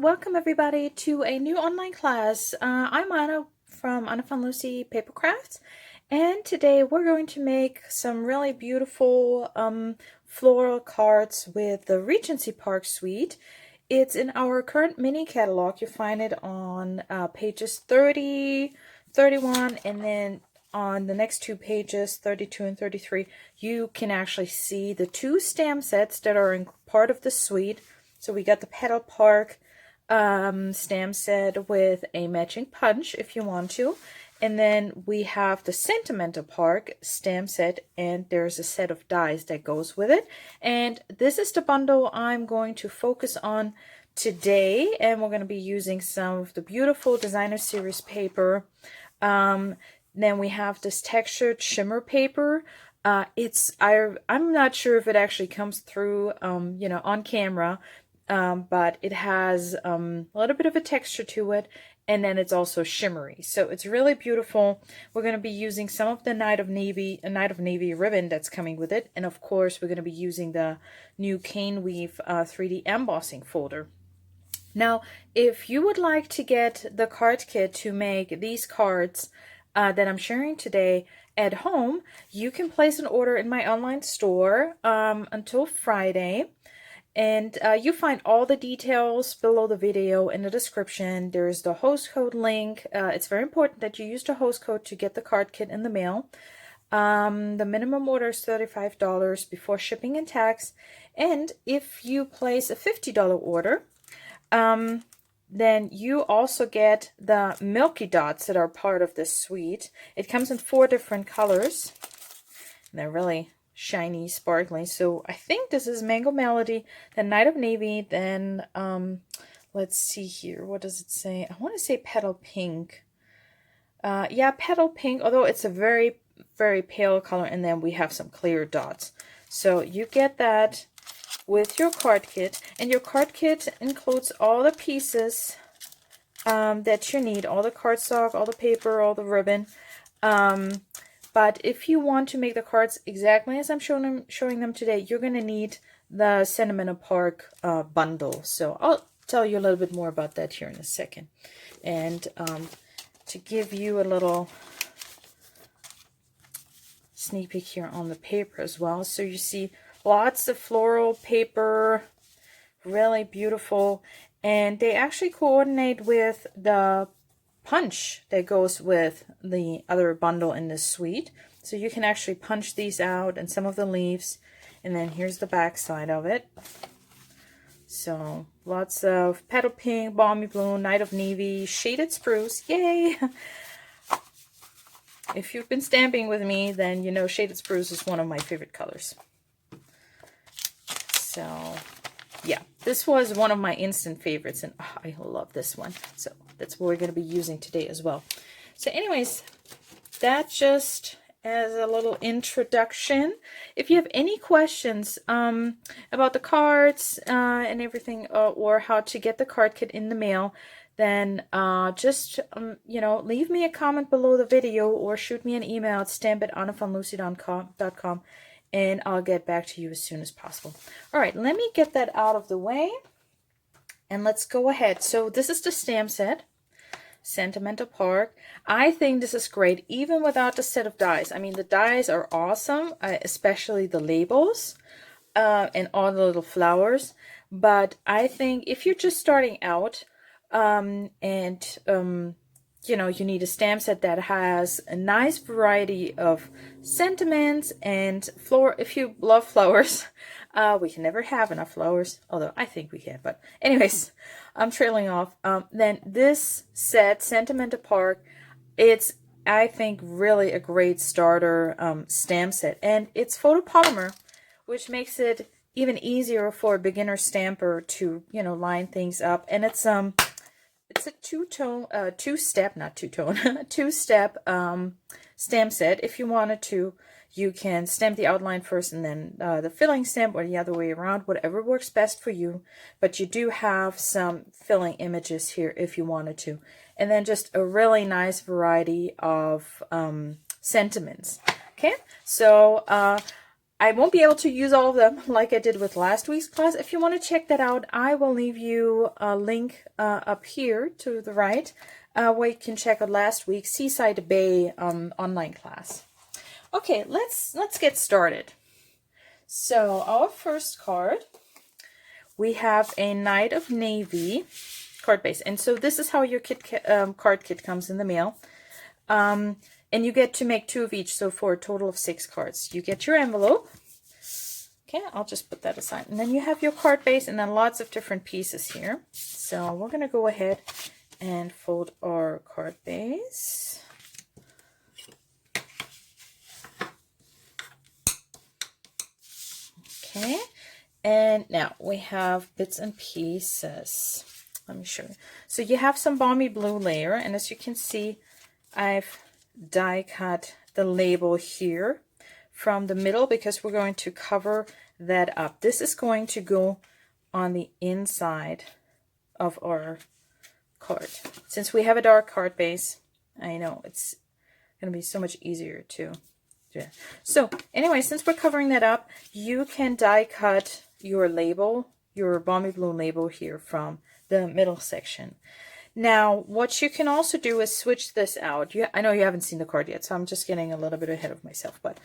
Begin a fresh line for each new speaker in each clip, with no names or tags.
and welcome everybody to a new online class. I'm Anna from Anna Fun Lucy Paper Crafts, and today we're going to make some really beautiful floral cards with the Regency Park suite. It's in our current mini catalog. You find it on pages 30, 31, and then on the next two pages, 32 and 33, you can actually see the two stamp sets that are in part of the suite. So we got the Petal Park stamp set with a matching punch if you want to. And then we have the Sentimental Park stamp set, and there's a set of dies that goes with it. And this is the bundle I'm going to focus on today. And we're going to be using some of the beautiful designer series paper. Then we have this textured shimmer paper. I'm not sure if it actually comes through, on camera, but it has a little bit of a texture to it, and then it's also shimmery. So it's really beautiful. We're going to be using some of the Night of Navy ribbon that's coming with it, and of course we're going to be using the new Cane Weave 3D embossing folder. Now, if you would like to get the card kit to make these cards that I'm sharing today at home, you can place an order in my online store until Friday. And you find all the details below the video in the description. There's the host code link. It's very important that you use the host code to get the card kit in the mail. The minimum order is $35 before shipping and tax. And if you place a $50 order, then you also get the Milky Dots that are part of this suite. It comes in 4 different colors. They're really shiny, sparkly. So I think this is Mango Melody, then Night of Navy, then let's see here. What does it say? I want to say Petal Pink. Yeah, Petal Pink, although it's a very, very pale color. And then we have some clear dots. So you get that with your card kit, and your card kit includes all the pieces that you need, all the cardstock, all the paper, all the ribbon. But if you want to make the cards exactly as I'm showing them today, you're going to need the Sentimental Park bundle. So I'll tell you a little bit more about that here in a second. And to give you a little sneak peek here on the paper as well. So you see lots of floral paper, really beautiful, and they actually coordinate with the punch that goes with the other bundle in this suite. So you can actually punch these out and some of the leaves, and then here's the back side of it. So lots of Petal Pink, Balmy Blue, Night of Navy, Shaded Spruce, yay! If you've been stamping with me, then you know Shaded Spruce is one of my favorite colors. So yeah, this was one of my instant favorites, and oh, I love this one. So that's what we're going to be using today as well. So anyways, that just as a little introduction. If you have any questions about the cards and everything, or how to get the card kit in the mail, then just leave me a comment below the video or shoot me an email at stamp@annafunlucy.com. And I'll get back to you as soon as possible. All right, let me get that out of the way. And let's go ahead. So this is the stamp set, Sentimental Park. I think this is great, even without the set of dies. I mean, the dies are awesome, especially the labels and all the little flowers. But I think if you're just starting out you need a stamp set that has a nice variety of sentiments and flower. If you love flowers, we can never have enough flowers, although I think we can. But anyways, I'm trailing off. Then this set, Sentimental Park, it's, I think, really a great starter stamp set. And it's photopolymer, which makes it even easier for a beginner stamper to, line things up. And it's a two-step stamp set. If you wanted to, you can stamp the outline first and then the filling stamp, or the other way around, whatever works best for you. But you do have some filling images here if you wanted to. And then just a really nice variety of sentiments. Okay, so I won't be able to use all of them like I did with last week's class. If you want to check that out, I will leave you a link up here to the right where you can check out last week's Seaside Bay online class. Okay, let's get started. So our first card, we have a Knight of Navy card base. And so this is how your card kit comes in the mail. And you get to make 2 of each, so for a total of 6 cards. You get your envelope. Okay, I'll just put that aside. And then you have your card base and then lots of different pieces here. So we're going to go ahead and fold our card base. Okay, and now we have bits and pieces. Let me show you. So you have some balmy blue layer, and as you can see, I've die cut the label here from the middle because we're going to cover that up. This is going to go on the inside of our card. Since we have a dark card base, I know it's going to be so much easier to do. So anyway, since we're covering that up, you can die cut your label, your balmy blue label here from the middle section. Now, what you can also do is switch this out. I know you haven't seen the card yet, so I'm just getting a little bit ahead of myself. But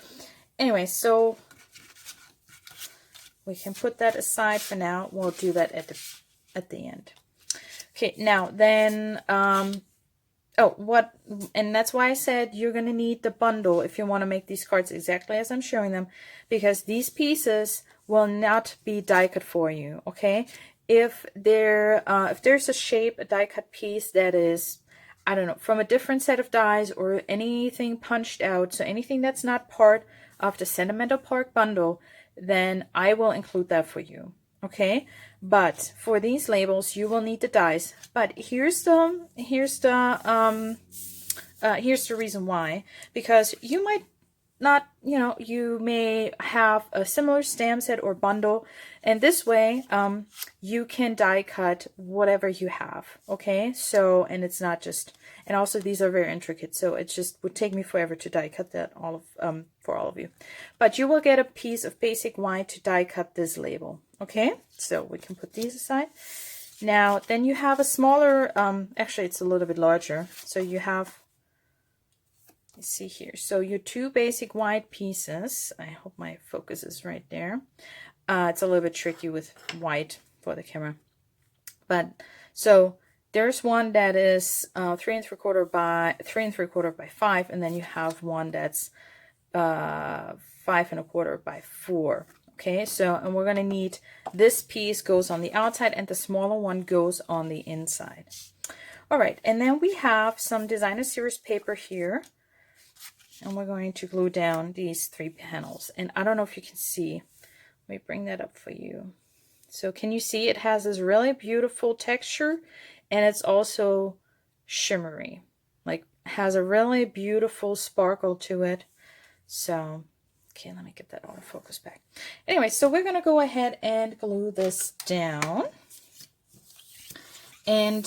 anyway, so we can put that aside for now. We'll do that at the end. Okay, now then, and that's why I said you're going to need the bundle if you want to make these cards exactly as I'm showing them, because these pieces will not be die cut for you, okay? If there's a shape, a die cut piece that is, I don't know, from a different set of dies or anything punched out, so anything that's not part of the Sentimental Park Bundle, then I will include that for you, okay? But for these labels, you will need the dies. But here's the reason why, because you might not, you may have a similar stamp set or bundle, and this way you can die cut whatever you have, okay? So, and it's not just, and also these are very intricate, so it just would take me forever to die cut that for all of you. But you will get a piece of basic white to die cut this label, okay? So we can put these aside. Now then you have a smaller, actually it's a little bit larger, so you have, let's see here. So your 2 basic white pieces. I hope my focus is right there. It's a little bit tricky with white for the camera. But so there's one that is 3 3/4 by 3 3/4 by 5, and then you have one that's 5 1/4 by 4. Okay, so and we're gonna need this piece goes on the outside and the smaller one goes on the inside. All right, and then we have some designer series paper here. And we're going to glue down these 3 panels. And I don't know if you can see. Let me bring that up for you. So can you see it has this really beautiful texture, and it's also shimmery. Like has a really beautiful sparkle to it. So, okay, let me get that autofocus back. Anyway, so we're going to go ahead and glue this down. And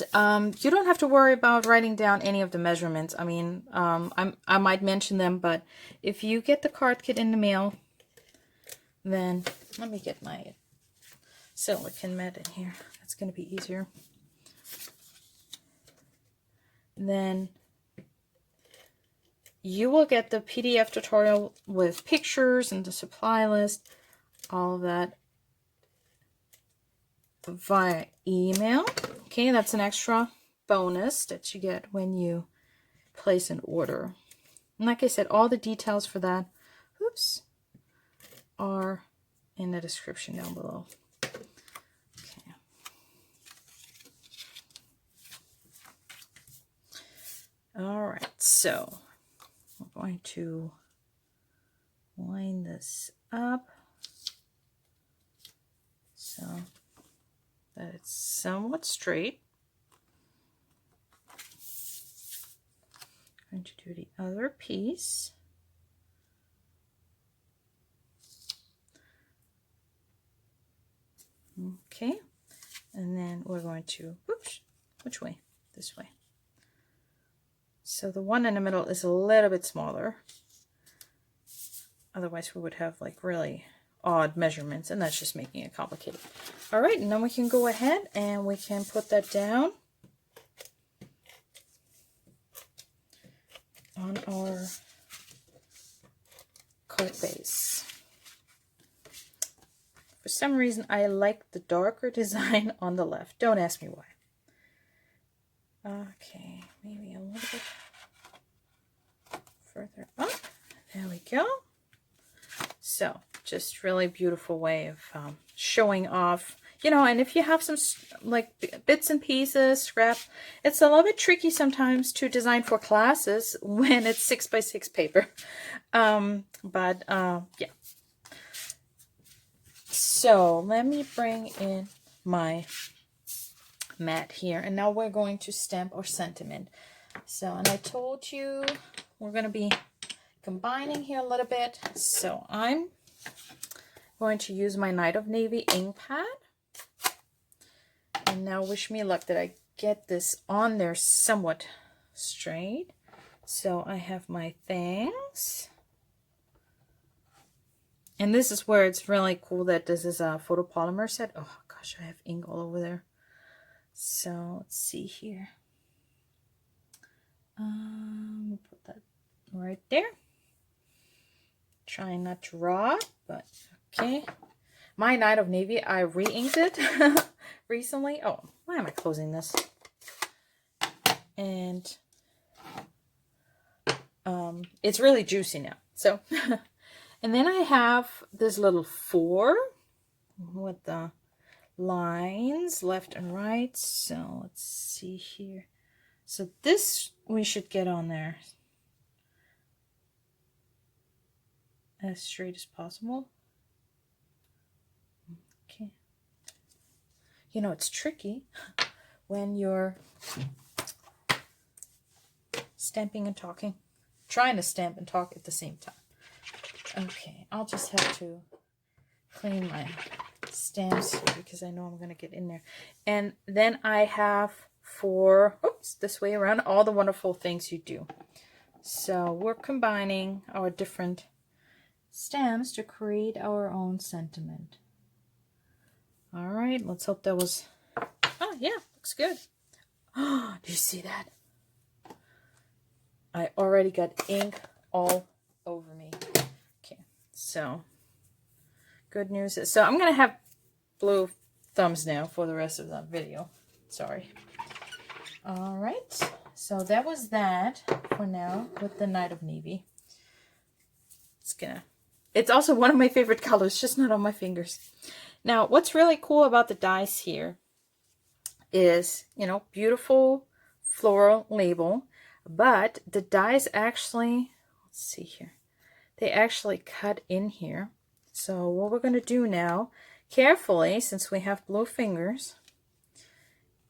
you don't have to worry about writing down any of the measurements. I mean, I might mention them, but if you get the card kit in the mail, then let me get my silicone mat in here. That's going to be easier. Then you will get the PDF tutorial with pictures and the supply list, all of that via email. Okay, that's an extra bonus that you get when you place an order. And like I said, all the details for that, are in the description down below. Okay. All right, so we're going to line this up so that it's somewhat straight. I'm going to do the other piece. Okay, and then we're going to, oops, which way? This way. So the one in the middle is a little bit smaller. Otherwise we would have like really odd measurements, and that's just making it complicated. All right, and then we can go ahead and we can put that down on our card base. For some reason, I like the darker design on the left. Don't ask me why. Okay, maybe a little bit further up. There we go. So, just really beautiful way of showing off. You know, and if you have some like bits and pieces, scrap, it's a little bit tricky sometimes to design for classes when it's 6x6 paper. Yeah. So let me bring in my mat here, and now we're going to stamp our sentiment. So, and I told you we're going to be combining here a little bit. So I'm going to use my Night of Navy ink pad. And now wish me luck that I get this on there somewhat straight. So I have my things. And this is where it's really cool that this is a photopolymer set. Oh gosh, I have ink all over there. So let's see here. Put that right there. Trying not to rot, but okay. My Night of Navy, I re-inked it recently. Oh, why am I closing this? And it's really juicy now. So, and then I have this little 4 with the lines left and right. So let's see here. So this we should get on there as straight as possible. Okay. You know, it's tricky when you're stamping and talking. Trying to stamp and talk at the same time. Okay, I'll just have to clean my stamps here because I know I'm going to get in there. And then I have this way around, all the wonderful things you do. So we're combining our different stamps to create our own sentiment. All right, let's hope that was, oh yeah, looks good. Oh, do you see that? I already got ink all over me. Okay, so good news is, so I'm going to have blue thumbs now for the rest of the video. Sorry. All right, so that was that for now with the Night of Navy. It's also one of my favorite colors, just not on my fingers. Now, what's really cool about the dies here is, you know, beautiful floral label, but the dies actually, let's see here, they actually cut in here. So what we're going to do now, carefully, since we have blue fingers,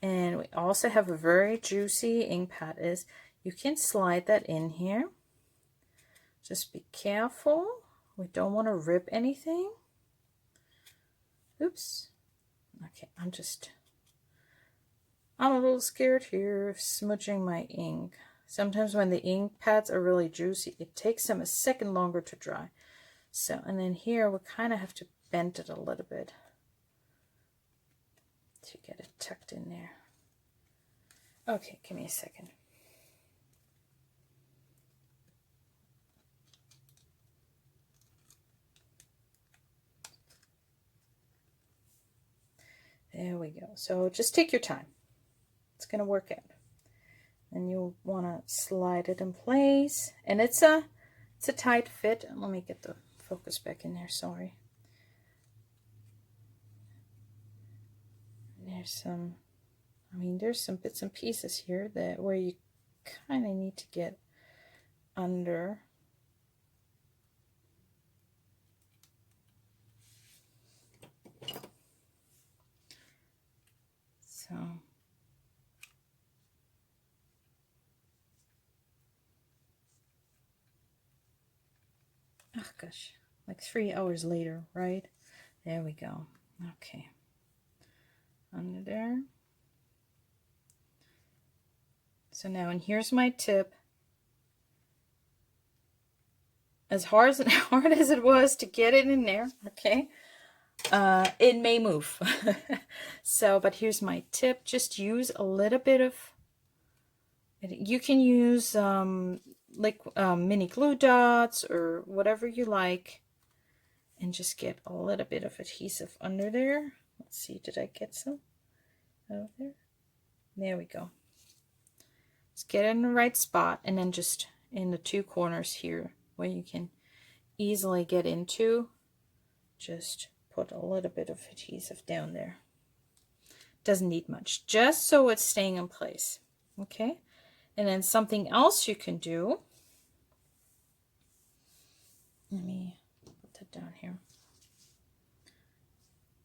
and we also have a very juicy ink pad, is you can slide that in here. Just be careful. We don't want to rip anything. Oops. Okay, I'm a little scared here of smudging my ink. Sometimes when the ink pads are really juicy, it takes them a second longer to dry. So, and then here we kind of have to bend it a little bit to get it tucked in there. Okay, give me a second. There we go. So just take your time. It's going to work out. And you'll want to slide it in place. And it's a tight fit. Let me get the focus back in there. Sorry. There's some bits and pieces here where you kind of need to get under. So oh gosh, like 3 hours later, right? There we go. Okay. Under there. So now, and here's my tip. as hard as it was to get it in there, okay, it may move. So, but here's my tip. Just use a little bit of, you can use like mini glue dots or whatever you like, and just get a little bit of adhesive under there. Let's see, did I get some out there? There we go. Just get it in the right spot, and then just in the two corners here where you can easily get into, just put a little bit of adhesive down there. Doesn't need much, just so it's staying in place. Okay, and then something else you can do, let me put that down here,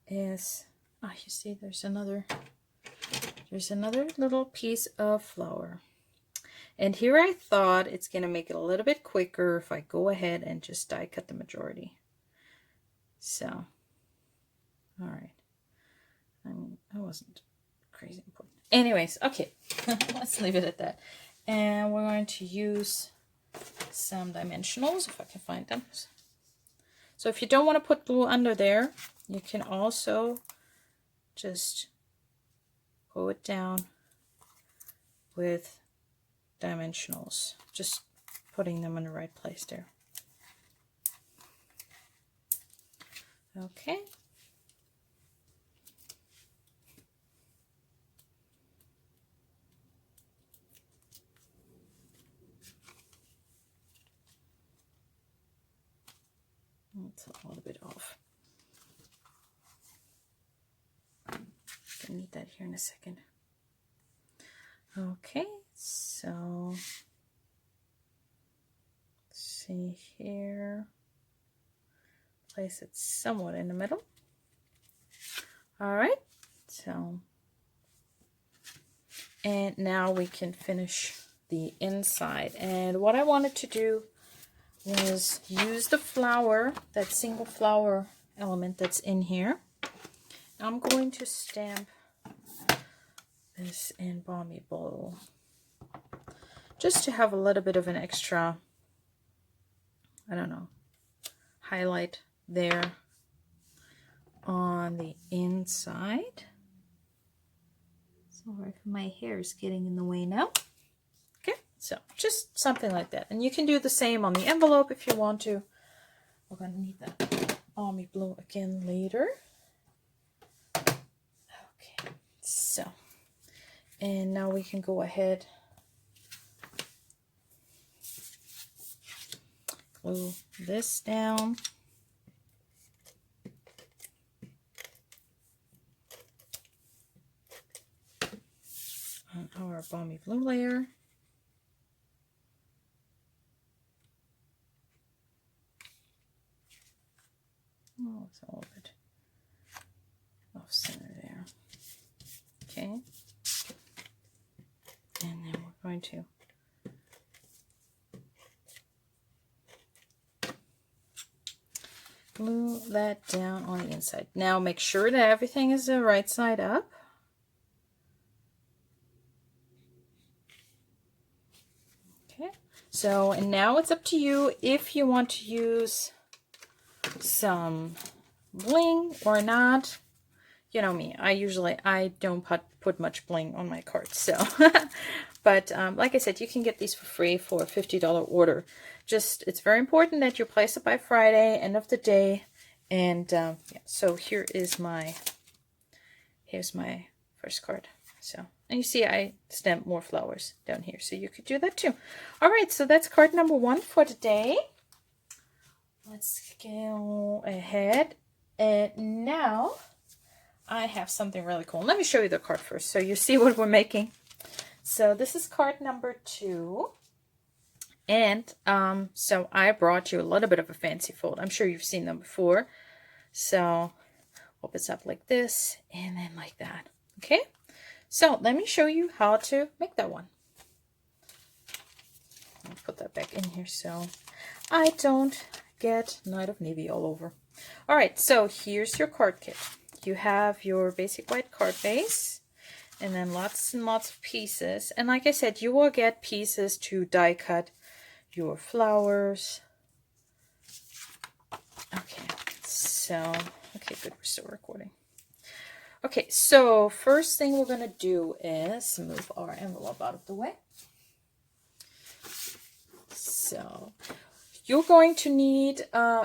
is, you see there's another little piece of flower. And here I thought it's going to make it a little bit quicker if I go ahead and just die cut the majority. So, all right. I mean, I wasn't crazy important. Anyways, okay, let's leave it at that. And we're going to use some dimensionals, if I can find them. So if you don't want to put glue under there, you can also just pull it down with dimensionals, just putting them in the right place there. Okay. It's a little bit off. I need that here in a second. Okay, so let's see here. Place it somewhat in the middle. All right, so, and now we can finish the inside. And what I wanted to do was use the flower, that single flower element that's in here. I'm going to stamp this in Balmy Blue, just to have a little bit of an extra, I don't know, highlight there on the inside. Sorry if my hair is getting in the way now. Okay, so just something like that. And you can do the same on the envelope if you want to. We're going to need that Balmy Blue again later. Okay, so, and now we can go ahead, glue this down. On our Balmy Blue layer. Oh, it's a little bit off center there. Okay. And then we're going to glue that down on the inside. Now make sure that everything is the right side up. Okay. So, and now it's up to you if you want to use some bling or not. You know me, I don't put much bling on my cards, so but like I said, you can get these for free for a $50 order. Just, it's very important that you place it by Friday, end of the day. And yeah, so here's my first card. So, and you see I stamped more flowers down here, so you could do that too. All right, so that's card number 1 for today. Let's go ahead, and now I have something really cool. Let me show you the card first so you see what we're making. So this is card number 2. And so I brought you a little bit of a fancy fold. I'm sure you've seen them before. So opens up like this and then like that. Okay, so let me show you how to make that one. I'll put that back in here so I don't get Night of Navy all over. All right, so here's your card kit. You have your basic white card base, and then lots and lots of pieces. And like I said, you will get pieces to die cut your flowers, So, okay, good, we're still recording. Okay, so first thing we're gonna do is move our envelope out of the way. So, you're going to need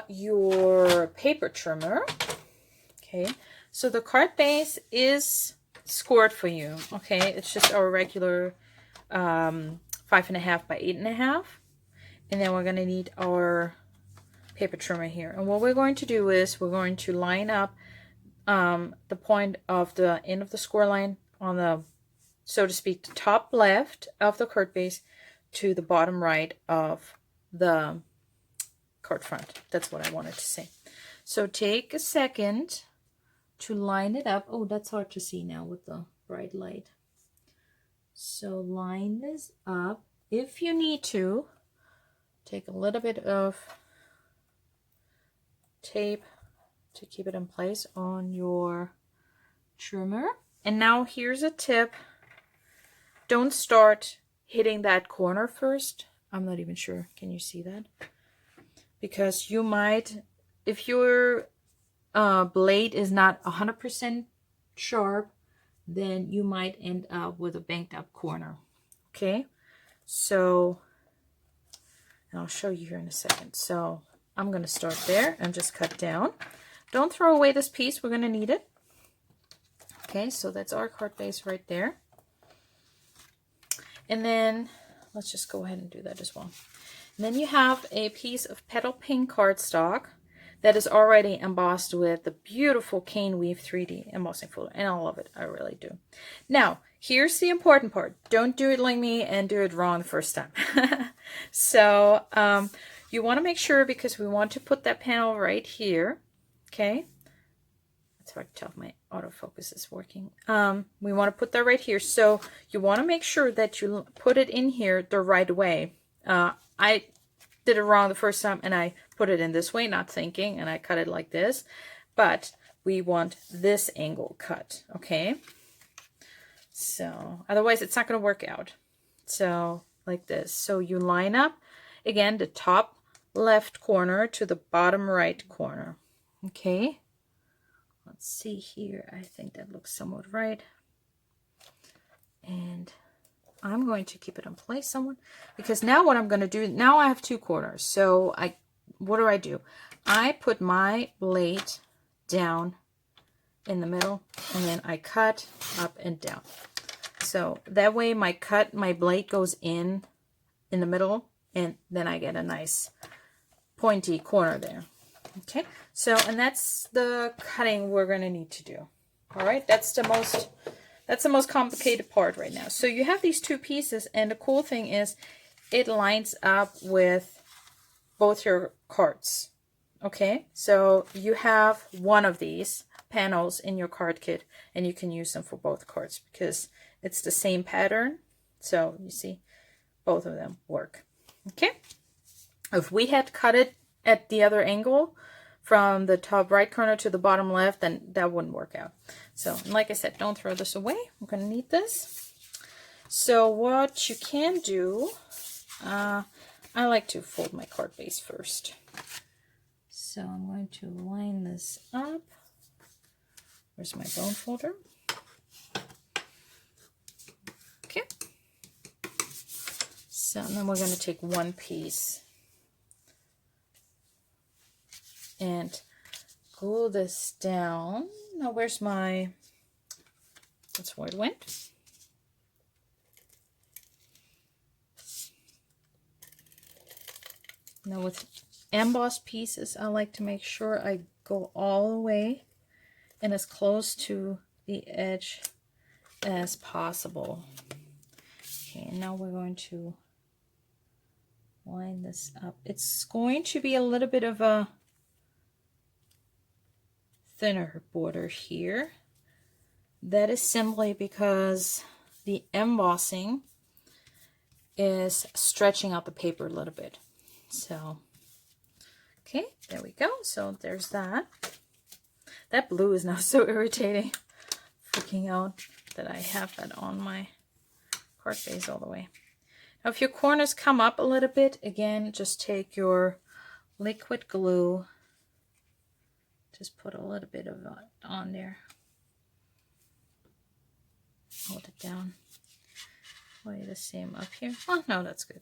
your paper trimmer. Okay, so the card base is scored for you. Okay, it's just our regular 5.5 by 8.5, and then we're going to need our paper trimmer here. And what we're going to do is we're going to line up the point of the end of the score line on the, so to speak, the top left of the card base to the bottom right of the card front. That's what I wanted to say. So take a second to line it up. Oh, that's hard to see now with the bright light. So line this up. If you need to, take a little bit of tape to keep it in place on your trimmer. And now here's a tip. Don't start hitting that corner first. I'm not even sure. Can you see that? Because you might, if your blade is not 100% sharp, then you might end up with a banked up corner. Okay, so I'll show you here in a second. So I'm going to start there and just cut down. Don't throw away this piece, we're going to need it. Okay, so that's our card base right there. And then let's just go ahead and do that as well. And then you have a piece of petal pink cardstock that is already embossed with the beautiful cane weave 3D embossing folder, and I love it, I really do. Now here's the important part. Don't do it like me and do it wrong the first time. So you want to make sure, because we want to put that panel right here. Okay, it's hard to tell if my autofocus is working. We want to put that right here, so you want to make sure that you put it in here the right way. I did it wrong the first time and I put it in this way, not thinking, and I cut it like this, but we want this angle cut. Okay, so otherwise it's not going to work out. So like this. So you line up again the top left corner to the bottom right corner. Okay, let's see here. I think that looks somewhat right. And I'm going to keep it in place somewhat, because now what I'm going to do, now I have two corners. So what do? I put my blade down in the middle, and then I cut up and down. So that way my blade goes in the middle, and then I get a nice pointy corner there. Okay, so, and that's the cutting we're going to need to do. All right, that's the most complicated part right now. So you have these two pieces, and the cool thing is it lines up with both your cards. Okay, so you have one of these panels in your card kit, and you can use them for both cards because it's the same pattern. So you see, both of them work. Okay, if we had cut it at the other angle from the top right corner to the bottom left, then that wouldn't work out. So, like I said, don't throw this away. We're going to need this. So what you can do, I like to fold my card base first. So I'm going to line this up. Where's my bone folder? Okay. So then we're going to take one piece and glue this down. Now where's my, that's where it went. Now with embossed pieces, I like to make sure I go all the way and as close to the edge as possible. Okay, and now we're going to line this up. It's going to be a little bit of a thinner border here. That is simply because the embossing is stretching out the paper a little bit. So, okay, there we go. So there's that. That blue is now so irritating. Freaking out that I have that on my card base all the way. Now if your corners come up a little bit, again, just take your liquid glue Just put a little bit of it on there. Hold it down. Play the same up here. Oh, no, that's good.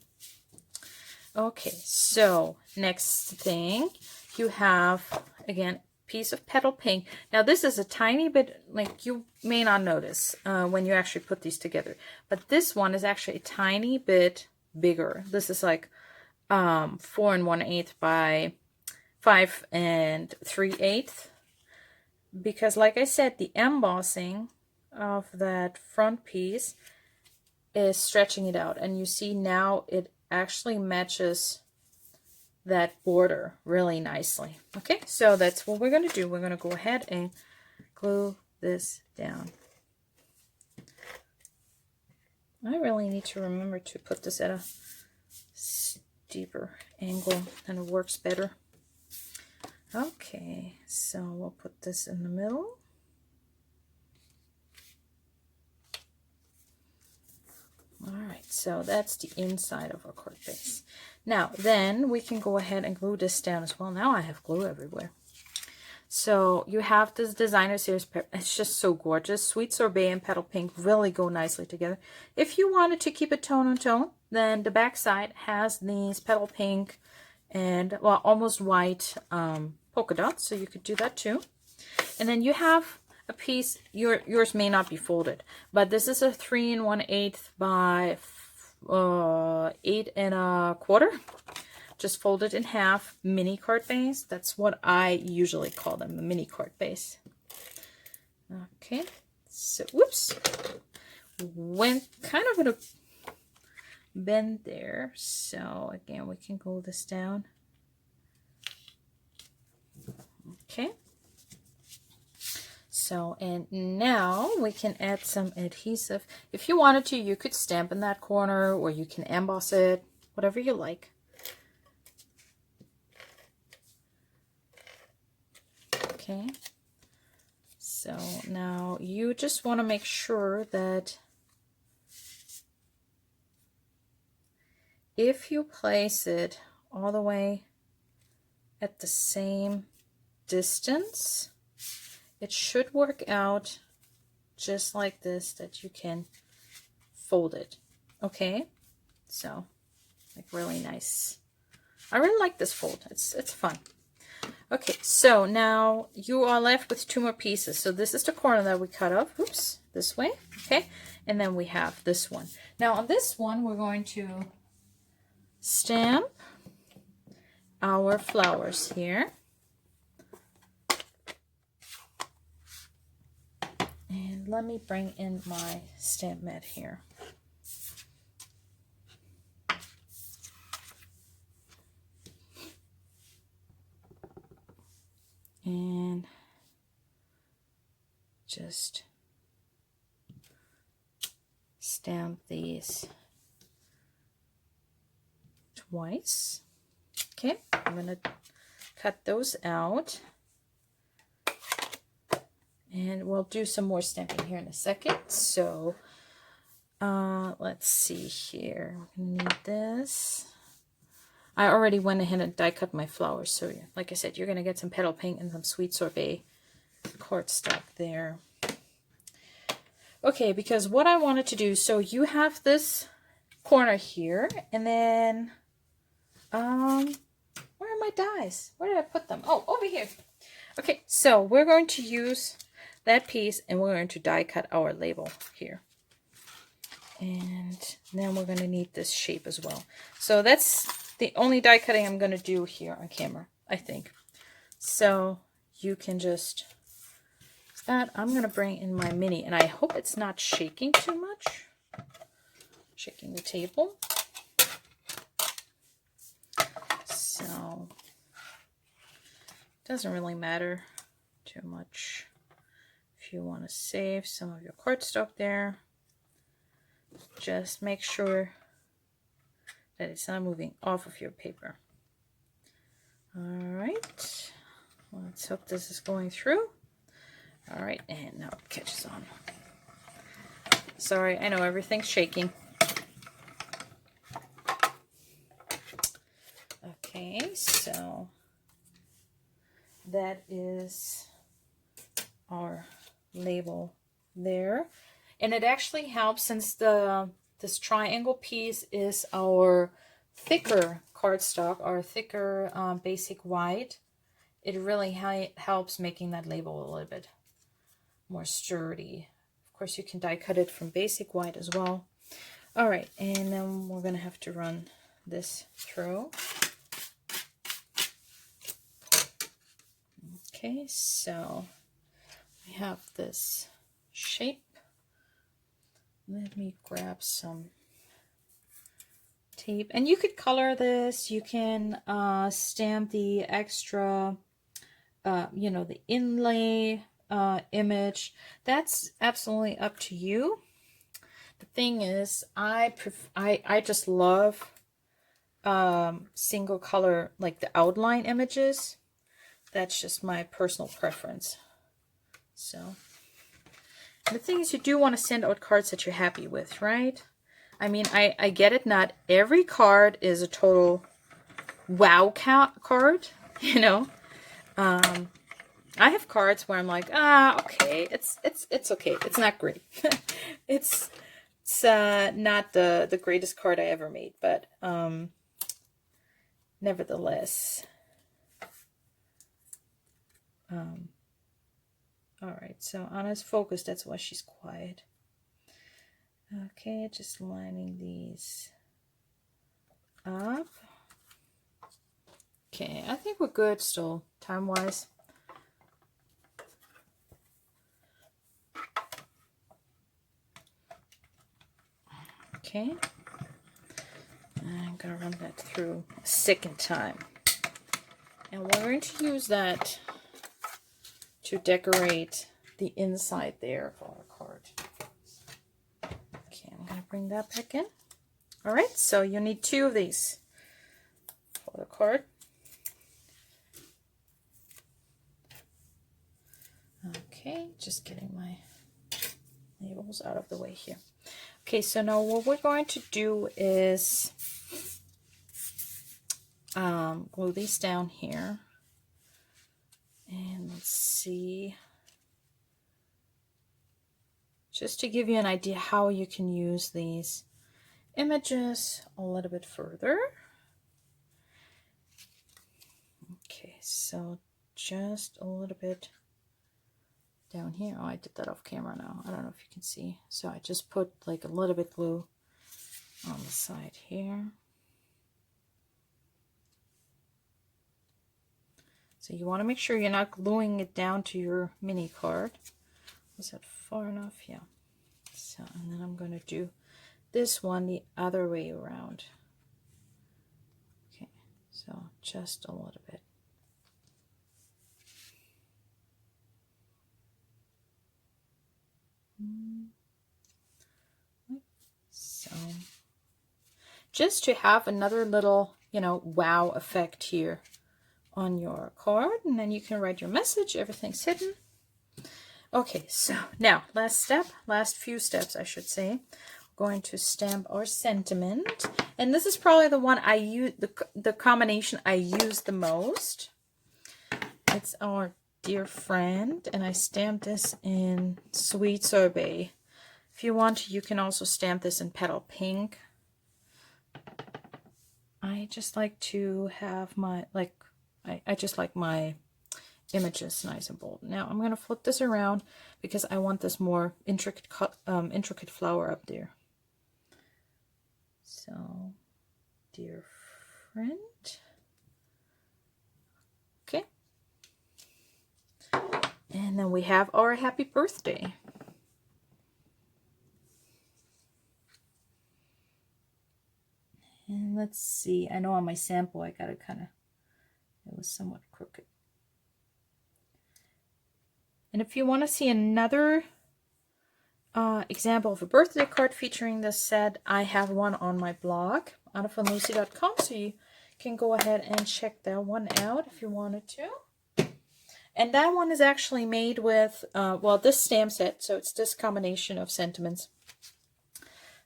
Okay, so next thing, you have, again, piece of petal pink. Now this is a tiny bit, like you may not notice when you actually put these together, but this one is actually a tiny bit bigger. This is like 4 1/8 by 5 3/8, because like I said, the embossing of that front piece is stretching it out, and you see now it actually matches that border really nicely. Okay, so that's what we're going to do. We're going to go ahead and glue this down. I really need to remember to put this at a steeper angle, and it works better. Okay, so we'll put this in the middle. All right, so that's the inside of our card base. Now, then we can go ahead and glue this down as well. Now I have glue everywhere. So you have this designer series. It's just so gorgeous. Sweet Sorbet and Petal Pink really go nicely together. If you wanted to keep it tone on tone, then the back side has these Petal Pink and, well, almost white polka dots. So you could do that too. And then you have a piece, yours may not be folded, but this is a 3 1/8 by 8 1/4. Just fold it in half, mini card base. That's what I usually call them, a mini card base. Okay, so whoops, went kind of in a bend there. So again, we can glue this down. Okay. So, and now we can add some adhesive. If you wanted to, you could stamp in that corner, or you can emboss it, whatever you like. Okay. So now you just want to make sure that if you place it all the way at the same distance, it should work out just like this, that you can fold it. Okay, so like really nice. I really like this fold. It's fun. Okay, so now you are left with 2 more pieces. So this is the corner that we cut off. Oops, this way. Okay, and then we have this one. Now on this one, we're going to stamp our flowers here. And let me bring in my stamp mat here. And just stamp these twice. Okay, I'm going to cut those out. And we'll do some more stamping here in a second. So let's see here. We're going to need this. I already went ahead and die cut my flowers. So like I said, you're going to get some Petal Pink and some Sweet Sorbet cardstock there. Okay, because what I wanted to do, so you have this corner here, and then where are my dies? Where did I put them? Oh, over here. Okay, so we're going to use that piece, and we're going to die cut our label here. And then we're going to need this shape as well. So that's the only die cutting I'm going to do here on camera, I think. So you can just, that I'm going to bring in my mini, and I hope it's not shaking too much. Shaking the table. So it doesn't really matter too much. If you want to save some of your cardstock there, just make sure that it's not moving off of your paper. All right, let's hope this is going through. All right, and now it catches on. Sorry, I know everything's shaking. Okay, so that is our label there. And it actually helps since this triangle piece is our thicker cardstock, our thicker basic white. It really helps making that label a little bit more sturdy. Of course, you can die cut it from basic white as well. All right, and then we're gonna have to run this through. Okay, so we have this shape. Let me grab some tape, and you could color this. You can stamp the extra, you know, the inlay image. That's absolutely up to you. The thing is, I just love single color, like the outline images. That's just my personal preference. So the thing is, you do want to send out cards that you're happy with, right? I mean, I get it. Not every card is a total wow card, you know. I have cards where I'm like, okay, it's okay. It's not great. it's not the greatest card I ever made, but nevertheless. All right, so Anna's focused. That's why she's quiet. Okay, just lining these up. Okay, I think we're good still, time-wise. Okay. I'm going to run that through a second time. And we're going to use that to decorate the inside there of our card. Okay, I'm going to bring that back in. All right, so you need 2 of these for the card. Okay, just getting my labels out of the way here. Okay, so now what we're going to do is glue these down here. And let's see, just to give you an idea how you can use these images a little bit further. Okay, so just a little bit down here. Oh, I did that off camera now. I don't know if you can see. So I just put like a little bit glue on the side here. So you want to make sure you're not gluing it down to your mini card. Was that far enough? Yeah. So, and then I'm going to do this one the other way around. Okay, so just a little bit. So, just to have another little, you know, wow effect here on your card, and then you can write your message. Everything's hidden. Okay, so now last few steps I should say. We're going to stamp our sentiment, and this is probably the one I use, the combination I use the most. It's our dear friend, and I stamped this in Sweet Sorbet. If you want, you can also stamp this in Petal Pink. I just like to have my, I just like my images nice and bold. Now I'm going to flip this around because I want this more intricate flower up there. So, dear friend. Okay. And then we have our happy birthday. And let's see. I know on my sample I got it it was somewhat crooked. And if you want to see another example of a birthday card featuring this set, I have one on my blog, AnnaFunLucy.com, so you can go ahead and check that one out if you wanted to. And that one is actually made with, well, this stamp set, so it's this combination of sentiments.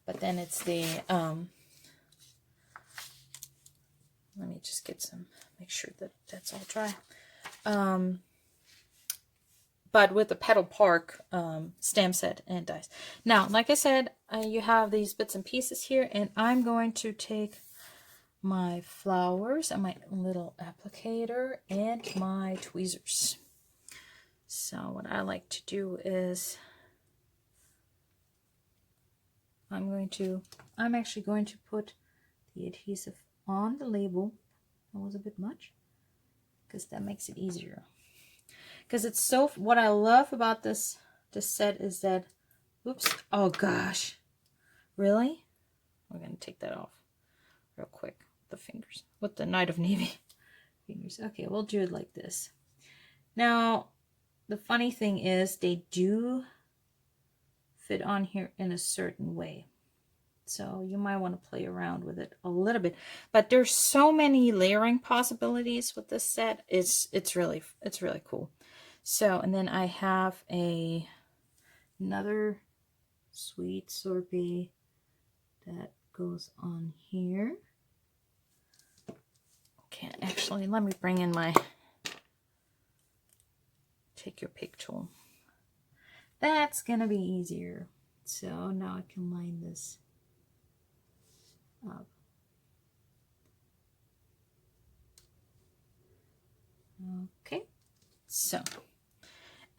But then it's the, let me just get some, make sure that that's all dry. but with the Petal Park stamp set and dies. Now, like I said, you have these bits and pieces here, and I'm going to take my flowers and my little applicator and my tweezers. So what I like to do is I'm actually going to put the adhesive on the label. That was a bit much, because that makes it easier. Because it's so, what I love about this set is that, oops, oh gosh, really? We're going to take that off real quick with the fingers, with the Night of Navy fingers. Okay, we'll do it like this. Now, the funny thing is they do fit on here in a certain way. So you might want to play around with it a little bit. But there's so many layering possibilities with this set. It's really cool. So, and then I have another sweet sorbet that goes on here. Okay, actually, let me bring in my take your pick tool. That's gonna be easier. So now I can line this up. Okay, so,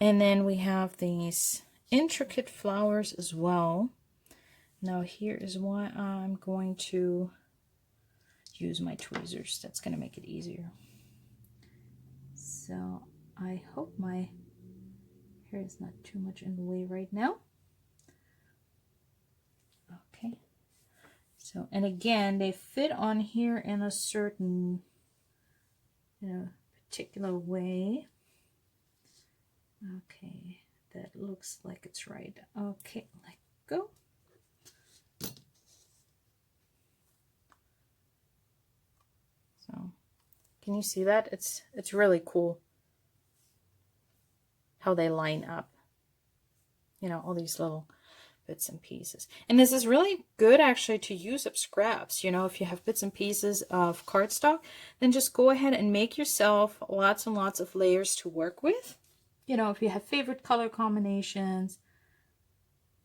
and then we have these intricate flowers as well. Now here is why I'm going to use my tweezers. That's going to make it easier. So I hope my hair is not too much in the way right now. Okay. So, and again, they fit on here in a certain, particular way. Okay, that looks like it's right. Okay, let go. So, can you see that? It's really cool how they line up. All these little bits and pieces. And this is really good actually to use up scraps. If you have bits and pieces of cardstock, then just go ahead and make yourself lots and lots of layers to work with. If you have favorite color combinations,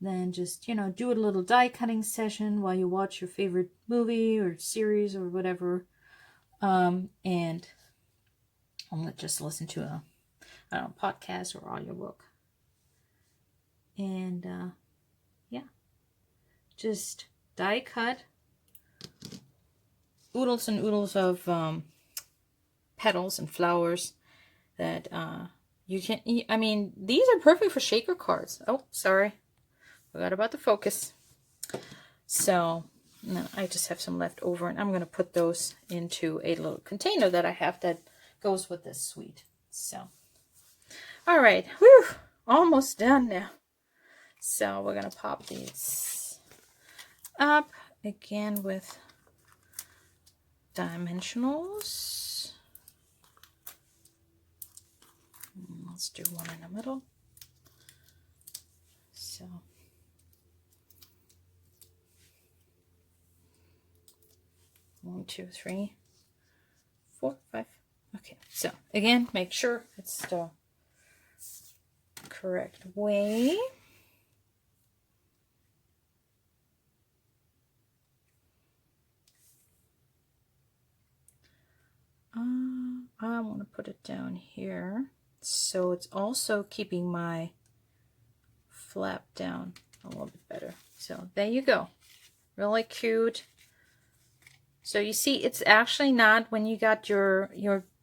then just, do a little die cutting session while you watch your favorite movie or series or whatever. And just listen to a, podcast or audiobook. And, yeah, just die cut oodles and oodles of petals and flowers that you can, these are perfect for shaker cards. Oh, sorry. Forgot about the focus. So, I just have some left over, and I'm going to put those into a little container that I have that goes with this suite. So, all right. Whew, almost done now. So, we're going to pop these up again with dimensionals. Let's do one in the middle. So, 1, 2, 3, 4, 5. Okay, so again, make sure it's the correct way. I want to put it down here, so it's also keeping my flap down a little bit better. So there you go. Really cute. So you see, it's actually not when you got your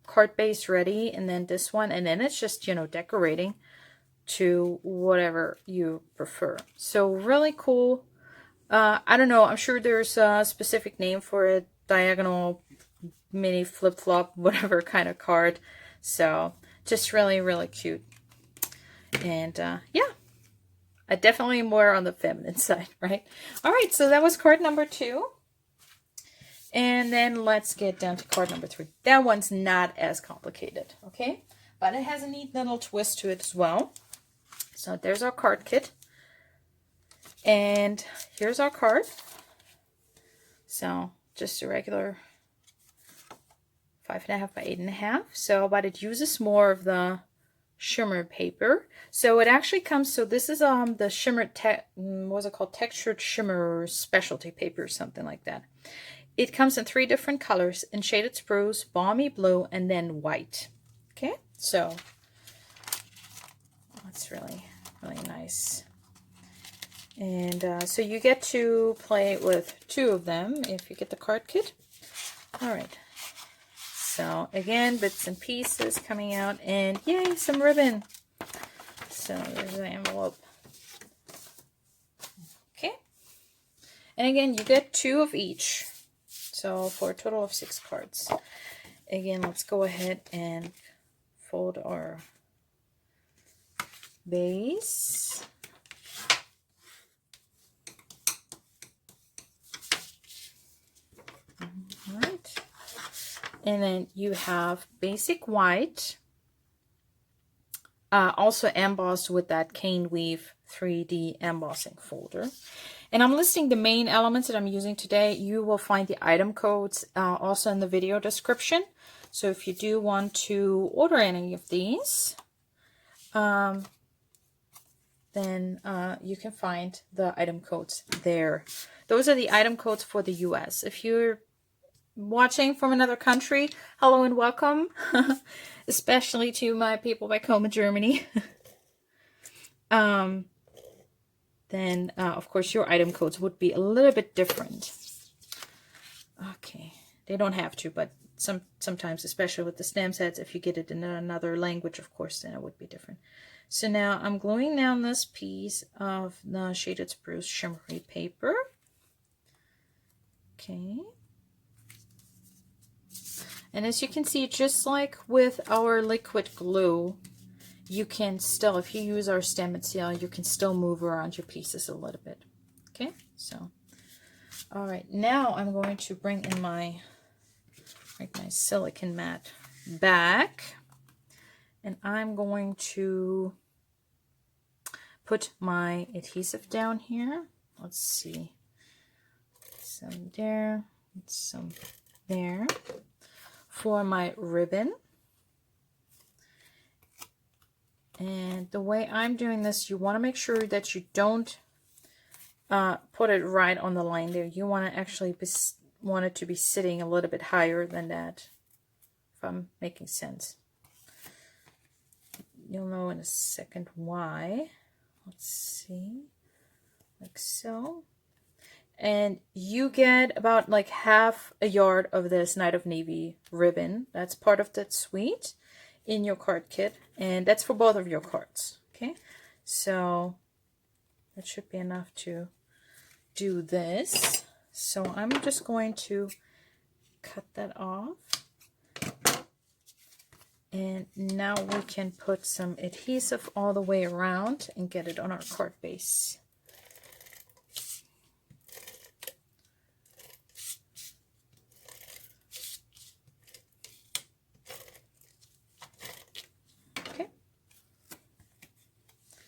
card base ready, and then this one, and then it's just, decorating to whatever you prefer. So really cool. I don't know. I'm sure there's a specific name for it. Diagonal mini flip-flop, whatever kind of card. So just really, really cute. And yeah, I definitely more on the feminine side, right? All right, so that was card number 2. And then let's get down to card number 3. That one's not as complicated, okay? But it has a neat little twist to it as well. So there's our card kit. And here's our card. So just a regular 5.5 by 8.5. So, but it uses more of the shimmer paper. So it actually comes, so this is the shimmer what's it called, textured shimmer specialty paper or something like that. It comes in 3 different colors: in shaded spruce, balmy blue, and then white. Okay, so that's really nice. And so you get to play with 2 of them if you get the card kit. All right. So again, bits and pieces coming out, and yay, some ribbon. So there's the envelope. Okay. And again, you get 2 of each. So for a total of 6 cards. Again, let's go ahead and fold our base. All right. And then you have basic white, also embossed with that cane weave 3D embossing folder. And I'm listing the main elements that I'm using today. You will find the item codes also in the video description. So if you do want to order any of these, then you can find the item codes there. Those are the item codes for the US. If you're watching from another country, hello and welcome, especially to my people back home in Germany. Then of course your item codes would be a little bit different. Okay, they don't have to, but sometimes, especially with the stamp sets, if you get it in another language, of course, then it would be different. So now I'm gluing down this piece of the shaded spruce shimmery paper. Okay. And as you can see, just like with our liquid glue, you can still, if you use our stamp and seal, you can still move around your pieces a little bit. Okay, so, all right, now I'm going to bring in my silicone mat back, and I'm going to put my adhesive down here. Let's see, some there, some there. For my ribbon. And the way I'm doing this, you want to make sure that you don't put it right on the line there. You want to actually want it to be sitting a little bit higher than that, if I'm making sense. You'll know in a second why. Let's see, like so. And you get about like half a yard of this Night of Navy ribbon. That's part of that suite in your card kit. And that's for both of your cards. Okay, so that should be enough to do this. So I'm just going to cut that off. And now we can put some adhesive all the way around and get it on our card base.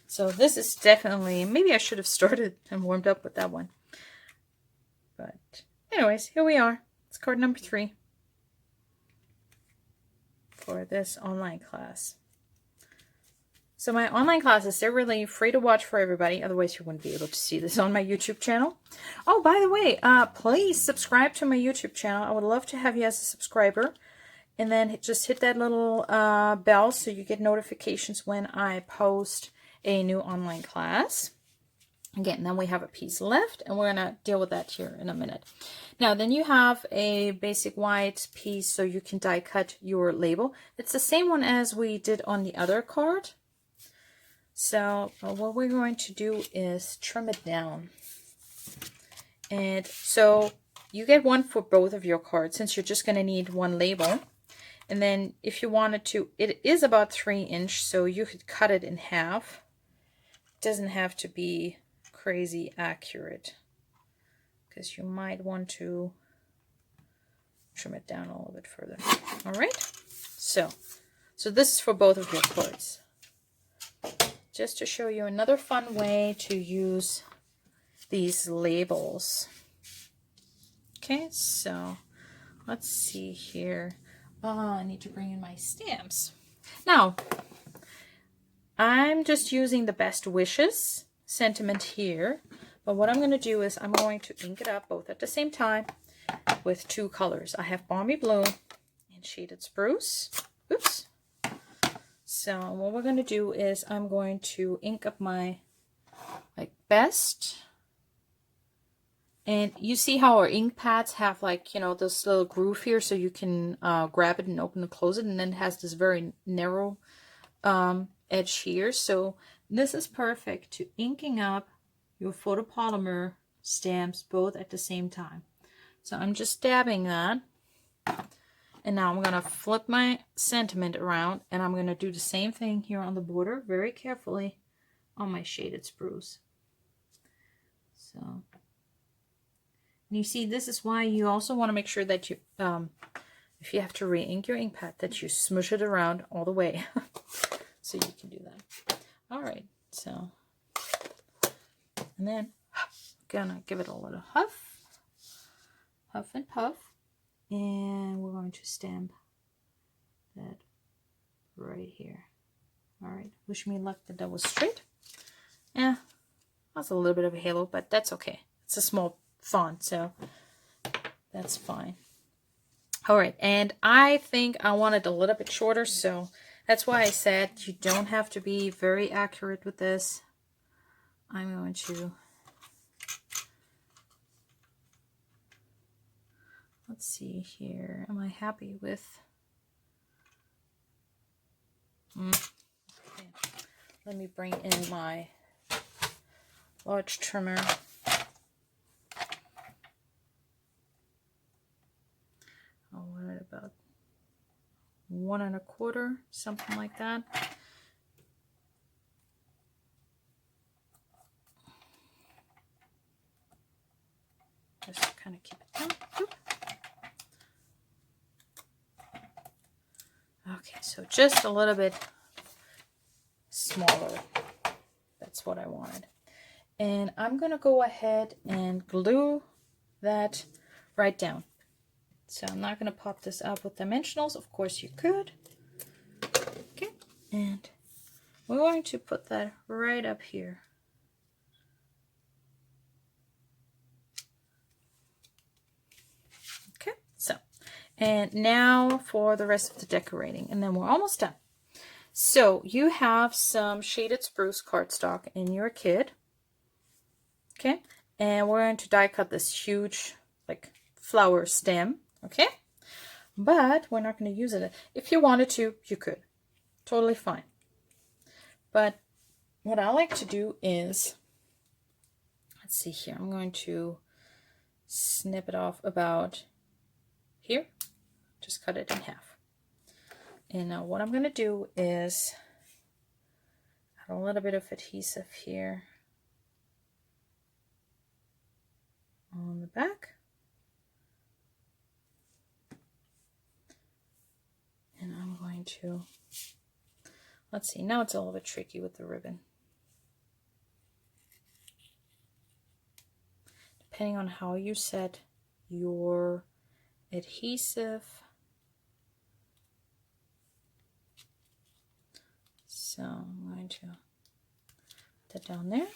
So this is definitely, maybe I should have started and warmed up with that one. But anyways, here we are. It's card number 3 for this online class. So my online classes, they're really free to watch for everybody. Otherwise, you wouldn't be able to see this on my YouTube channel. Oh, by the way, please subscribe to my YouTube channel. I would love to have you as a subscriber. And then just hit that little bell so you get notifications when I post a new online class. Again, then we have a piece left, and we're going to deal with that here in a minute. Now, then you have a basic white piece so you can die cut your label. It's the same one as we did on the other card. So what we're going to do is trim it down. And so you get one for both of your cards, since you're just going to need one label. And then if you wanted to, it is about 3 inch, so you could cut it in half. It doesn't have to be crazy accurate, because you might want to trim it down a little bit further. All right, so this is for both of your cards. Just to show you another fun way to use these labels. Okay, so let's see here. I need to bring in my stamps. Now, I'm just using the Best Wishes sentiment here. But what I'm going to do is I'm going to ink it up both at the same time with two colors. I have Balmy Blue and Shaded Spruce. Oops. So what we're going to do is I'm going to ink up my Best. And you see how our ink pads have this little groove here so you can grab it and open and close it. And then it has this very narrow edge here. So this is perfect to inking up your photopolymer stamps both at the same time. So I'm just dabbing that. And now I'm going to flip my sentiment around and I'm going to do the same thing here on the border very carefully on my Shaded Spruce. So, and you see, this is why you also want to make sure that you, if you have to re-ink your ink pad, that you smush it around all the way. So you can do that. All right, so, and then gonna give it a little huff and puff, and we're going to stamp that right here. All right, wish me luck that that was straight. Yeah, that's a little bit of a halo, but that's okay. It's a small font, so that's fine. All right, and I think I want it a little bit shorter, so that's why I said you don't have to be very accurate with this. I'm going to, let's see here. Am I happy with? Okay. Let me bring in my large trimmer. Oh, what about 1 1/4, something like that. Just kind of keep it down. Oop. Okay, so just a little bit smaller. That's what I wanted. And I'm going to go ahead and glue that right down. So I'm not going to pop this up with dimensionals. Of course you could. Okay, and we're going to put that right up here. Okay, so, and now for the rest of the decorating, and then we're almost done. So you have some Shaded Spruce cardstock in your kit. Okay, and we're going to die cut this huge flower stem. Okay, but we're not going to use it. If you wanted to, you could. Totally fine. But what I like to do is, let's see here, I'm going to snip it off about here. Just cut it in half. And now what I'm going to do is add a little bit of adhesive here on the back. And I'm going to, let's see, now it's a little bit tricky with the ribbon. Depending on how you set your adhesive. So I'm going to put that down there.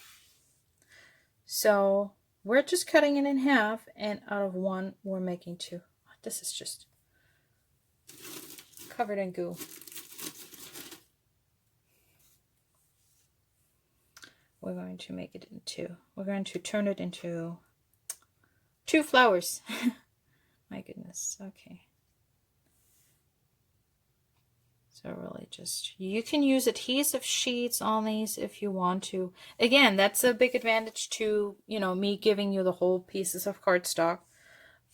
So we're just cutting it in half, and out of one, we're making two. This is just covered in goo. We're going to make it into, we're going to turn it into 2 flowers. My goodness, okay. So really just, you can use adhesive sheets on these if you want to. Again, that's a big advantage to, me giving you the whole pieces of cardstock.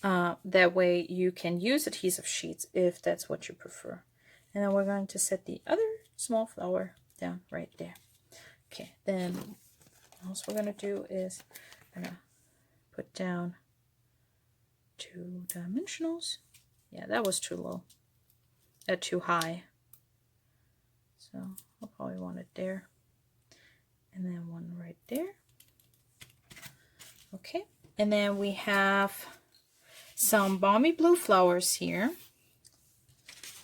That way you can use adhesive sheets if that's what you prefer. And then we're going to set the other small flower down right there. Okay, then what else we're going to do is I'm going to put down 2 dimensionals. Yeah, that was too low. Too high. So I'll probably want it there. And then one right there. Okay, and then we have some balmy blue flowers here.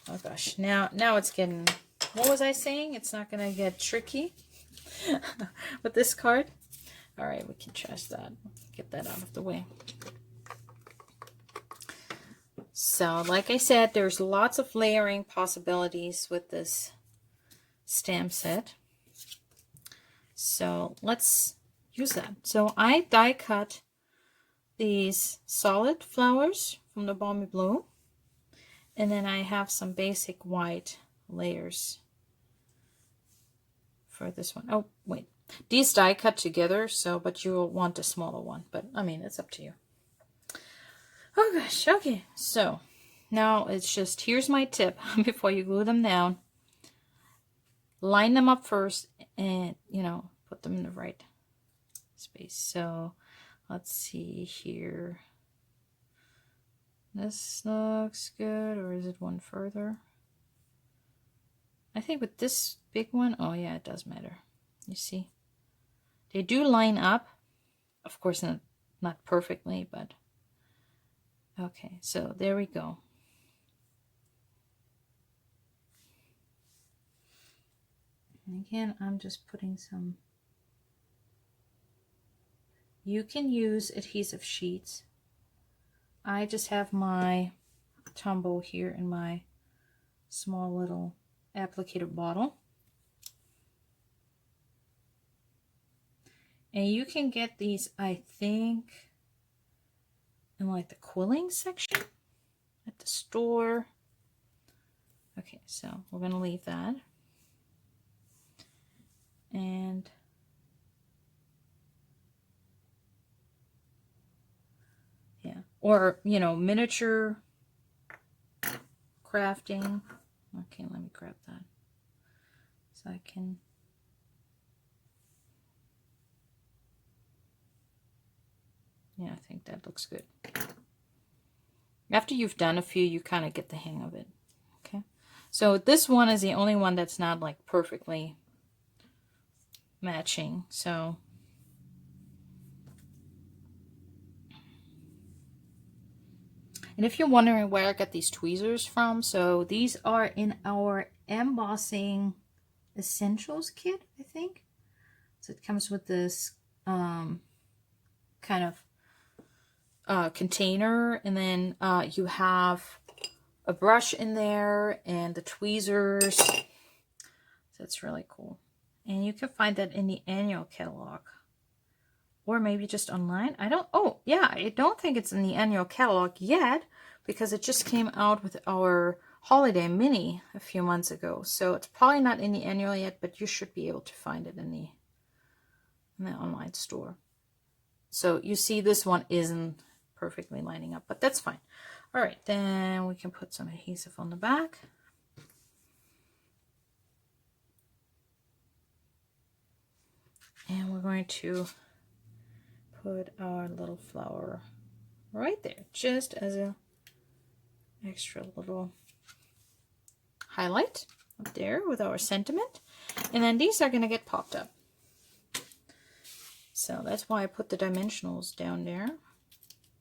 Oh gosh, now it's getting, what was I saying? It's not gonna get tricky with this card. All right, we can trash that, get that out of the way. So like I said, there's lots of layering possibilities with this stamp set. So let's use that. So I die cut these solid flowers from the Balmy Blue, and then I have some basic white layers for this one. Oh wait, these die cut together, so but you'll want a smaller one, but I mean it's up to you. Oh gosh, okay, so now it's just, here's my tip before you glue them down. Line them up first and, you know, put them in the right space. So let's see here. This looks good, or is it one further? I think with this big one, oh yeah, it does matter. You see, they do line up, of course not perfectly, but okay, so there we go. And again, I'm just putting some, you can use adhesive sheets. I just have my Tombow here in my small little applicator bottle. And you can get these, I think, in like the quilling section at the store. Okay, so we're going to leave that. And yeah, or, you know, miniature crafting. Okay, let me grab that so I can. Yeah, I think that looks good. After you've done a few, you kind of get the hang of it. Okay, so this one is the only one that's not like perfectly matching. So and if you're wondering where I got these tweezers from, so these are in our embossing essentials kit, I think. So it comes with this kind of container, and then you have a brush in there and the tweezers. So that's really cool. And you can find that in the annual catalog. Or maybe just online. I don't think it's in the annual catalog yet, because it just came out with our holiday mini a few months ago. So it's probably not in the annual yet, but you should be able to find it in the online store. So you see this one isn't perfectly lining up, but that's fine. All right, then we can put some adhesive on the back. And we're going to put our little flower right there, just as a extra little highlight up there with our sentiment. And then these are going to get popped up. So that's why I put the dimensionals down there.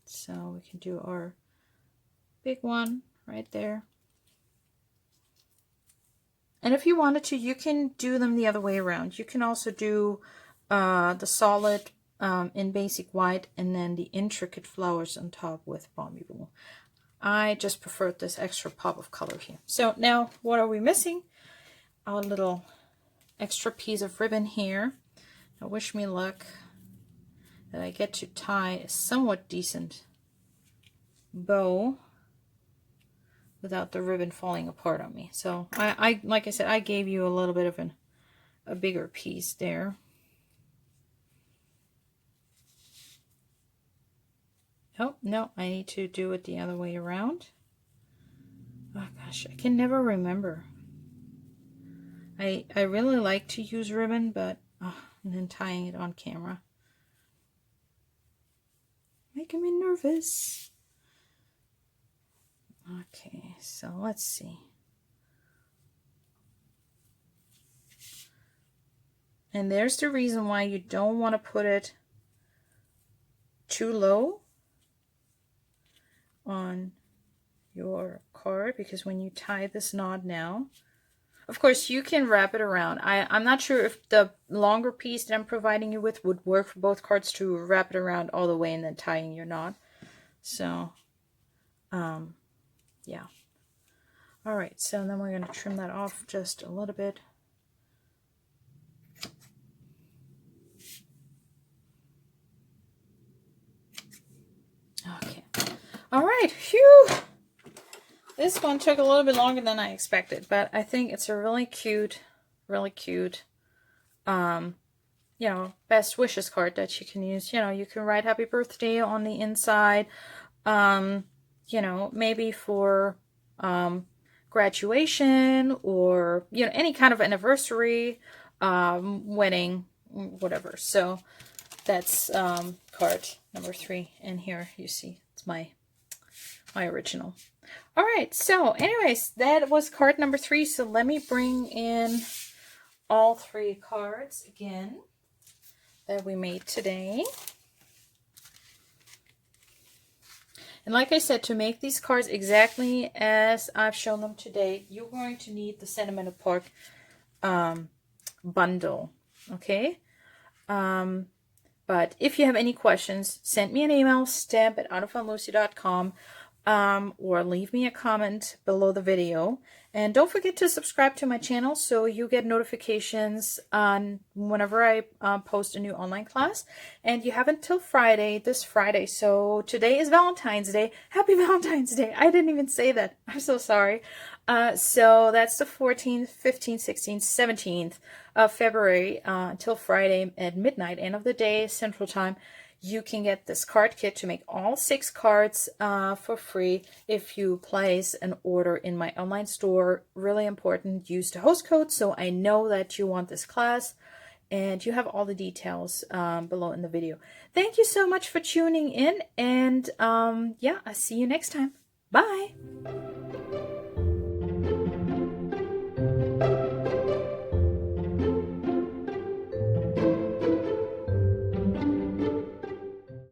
So we can do our big one right there. And if you wanted to, you can do them the other way around. You can also do the solid in basic white and then the intricate flowers on top with Balmy Blue. I just preferred this extra pop of color here. So now what are we missing? Our little extra piece of ribbon here. Now wish me luck that I get to tie a somewhat decent bow without the ribbon falling apart on me. So I like I said, I gave you a little bit of a bigger piece there. Oh, no, I need to do it the other way around. Oh gosh, I can never remember. I really like to use ribbon, but and then tying it on camera, making me nervous. Okay, so let's see. And there's the reason why you don't want to put it too low on your card, because when you tie this knot now, of course you can wrap it around. I'm not sure if the longer piece that I'm providing you with would work for both cards to wrap it around all the way and then tying your knot. So, yeah. All right, so then we're going to trim that off just a little bit. Okay. All right, phew. This one took a little bit longer than I expected, but I think it's a really cute, you know, best wishes card that you can use. You know, you can write happy birthday on the inside, you know, maybe for graduation, or, you know, any kind of anniversary, wedding, whatever. So that's card number 3. And here you see it's my original. All right, so anyways, that was card number 3. So let me bring in all 3 cards again that we made today. And like I said, to make these cards exactly as I've shown them today, you're going to need the Sentimental Park bundle, okay? But if you have any questions, send me an email, stamp@AnnaFunLucy.com, or leave me a comment below the video. And don't forget to subscribe to my channel so you get notifications on whenever I post a new online class. And you have until Friday, this Friday. So today is Valentine's Day. Happy Valentine's Day. I didn't even say that. I'm so sorry. So that's the 14th, 15th, 16th, 17th of February until Friday at midnight, end of the day, Central Time. You can get this card kit to make all 6 cards for free if you place an order in my online store. Really important, use the host code so I know that you want this class, and you have all the details below in the video. Thank you so much for tuning in, and yeah, I'll see you next time. Bye!